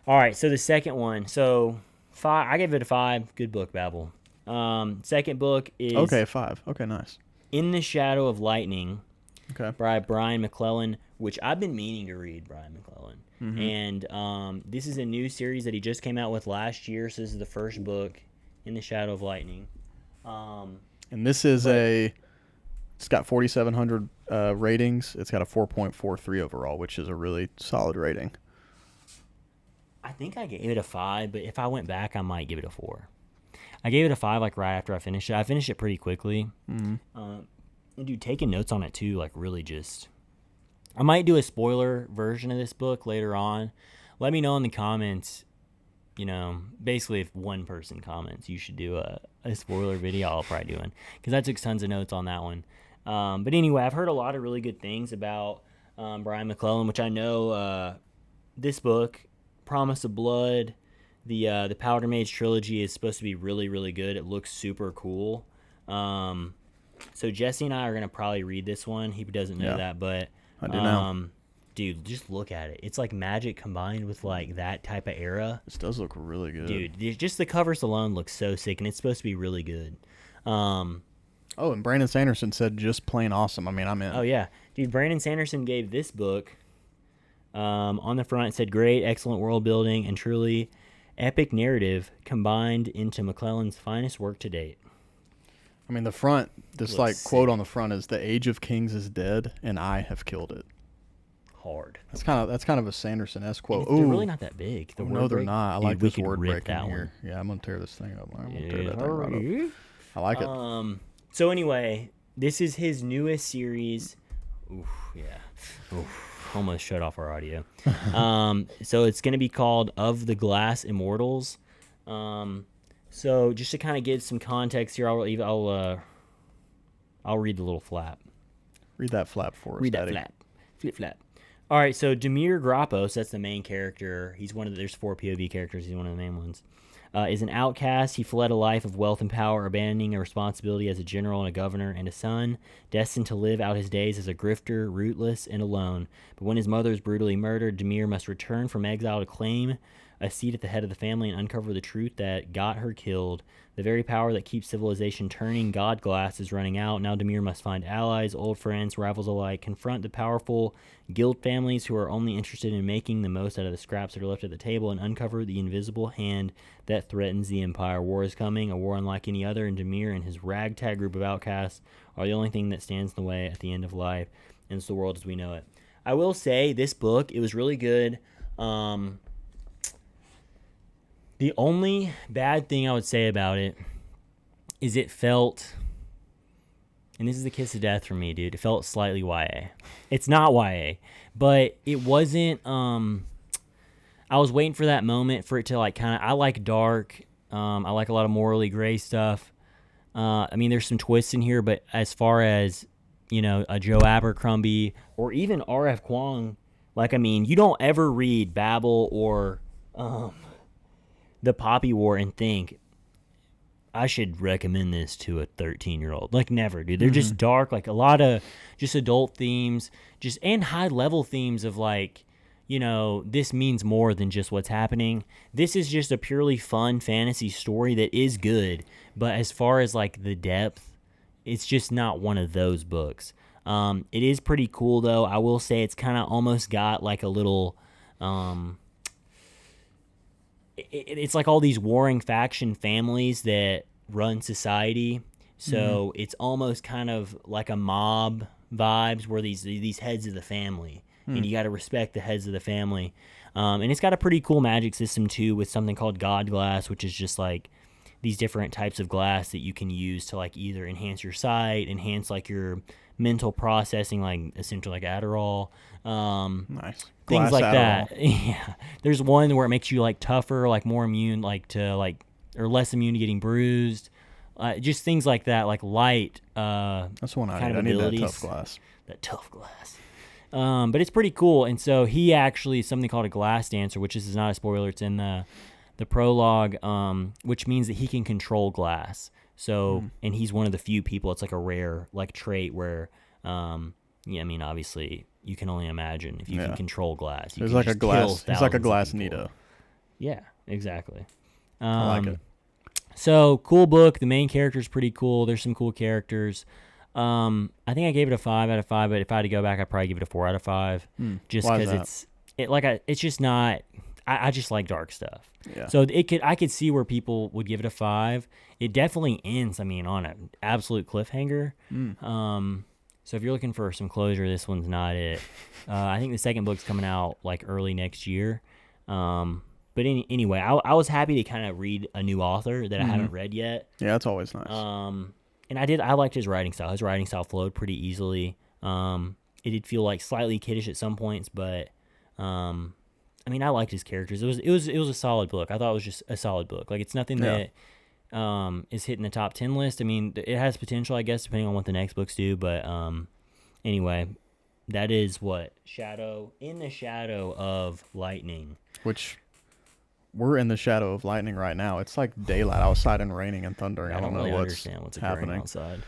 All right, so the second one. So five. I gave it a 5. Good book, Babel. Second book is Okay, 5. Okay, nice. In the Shadow of Lightning Okay. by Brian McClellan, which I've been meaning to read. Brian McClellan, Mm-hmm. and this is a new series that he just came out with last year. So this is the first book, In the Shadow of Lightning. And this is But it's got 4,700 ratings. It's got a 4.43 overall, which is a really solid rating. I think I gave it a 5, but if I went back, I might give it a 4. I gave it a 5 like right after I finished it. I finished it pretty quickly. And dude, taking notes on it too, like really just. I might do a spoiler version of this book later on. Let me know in the comments. Basically, if one person comments, you should do a spoiler video. I'll probably do one because I took tons of notes on that one. But anyway, I've heard a lot of really good things about Brian McClellan, which I know this book, Promise of Blood, the Powder Mage trilogy is supposed to be really, really good. It looks super cool. So Jesse and I are going to probably read this one. He doesn't know that, but I do now. dude, just look at it. It's like magic combined with like that type of era. This does look really good. Dude, just the covers alone look so sick, and it's supposed to be really good. Oh, and Brandon Sanderson said just plain awesome. I mean, I'm in. Oh, yeah. Dude, Brandon Sanderson gave this book, on the front, it said, great, excellent world building, and truly epic narrative combined into McClellan's finest work to date. I mean, the front, this Looks quote sick. on the front is, "The age of kings is dead, and I have killed it." Hard. That's kind of a Sanderson-esque quote. They're really not that big. The no, they're break. not. I Dude, like we this could word rip break in that here. one. Yeah, I'm gonna tear this thing up. I'm gonna tear Yeah, that thing right up. I like it. So anyway, this is his newest series. Oof, yeah. Oof, almost shut off our audio. So it's going to be called Of the Glass Immortals. So just to kind of give some context here, I'll read the little flap. Read that flap for us. Read that Daddy. flap. Flip flap. All right, so Demir Grappos, that's the main character. He's there's 4 POV characters. He's one of the main ones. Is an outcast. He fled a life of wealth and power, abandoning a responsibility as a general and a governor and a son, destined to live out his days as a grifter, rootless and alone. But when his mother is brutally murdered, Demir must return from exile to claim a seat at the head of the family and uncover the truth that got her killed. The very power that keeps civilization turning, God Glass, is running out. Now Demir must find allies, old friends, rivals alike, confront the powerful guild families who are only interested in making the most out of the scraps that are left at the table, and uncover the invisible hand that threatens the Empire. War is coming, a war unlike any other, and Demir and his ragtag group of outcasts are the only thing that stands in the way at the end of life, and it's the world as we know it. I will say, this book, it was really good. The only bad thing I would say about it is it felt, and this is the kiss of death for me, dude, it felt slightly YA. It's not YA, but it wasn't, I was waiting for that moment for it to like kind of, I like dark, I like a lot of morally gray stuff. I mean, there's some twists in here, but as far as, a Joe Abercrombie or even R.F. Kuang, like, I mean, you don't ever read Babel or, The Poppy War and think, I should recommend this to a 13-year-old. Like, never, dude. They're just dark, like a lot of just adult themes, and high-level themes of like, this means more than just what's happening. This is just a purely fun fantasy story that is good, but as far as like the depth, it's just not one of those books. It is pretty cool though. I will say it's kind of almost got like a little, it's like all these warring faction families that run society. So it's almost kind of like a mob vibes where these heads of the family, and you got to respect the heads of the family. And it's got a pretty cool magic system too, with something called God Glass, which is just like these different types of glass that you can use to like either enhance your sight, enhance like your mental processing, like essentially like Adderall. Nice. Things Glass like Adderall. that. Yeah. There's one where it makes you like tougher, like more immune, like to like, or less immune to getting bruised. Just things like that, like light. That's the one I kind need. of I need that abilities. tough glass. That tough glass. But it's pretty cool. And so he actually is something called a glass dancer, which is not a spoiler. It's in the prologue, which means that he can control glass. So, and he's one of the few people. It's like a rare like trait where, I mean, obviously you can only imagine if you can control glass. He's like a glass. He's like a glass Nito. Yeah, exactly. I like it. So cool book. The main character is pretty cool. There's some cool characters. I think I gave it a 5 out of 5, but if I had to go back, I'd probably give it a 4 out of 5. Just Why is because that? it's just not. I just like dark stuff. Yeah. So I could see where people would give it a 5. It definitely ends. I mean, on an absolute cliffhanger. So if you're looking for some closure, this one's not it. I think the second book's coming out like early next year. But anyway, I was happy to kind of read a new author that I haven't read yet. Yeah, that's always nice. And I liked his writing style. His writing style flowed pretty easily. It did feel like slightly kiddish at some points, but I mean, I liked his characters. It was a solid book. I thought it was just a solid book. Like, it's nothing that is hitting the top 10 list. I mean, it has potential, I guess, depending on what the next books do. But anyway, that is what In the Shadow of Lightning. Which we're in the shadow of lightning right now. It's like daylight outside and raining and thundering. I don't know really what's understand what's happening occurring outside.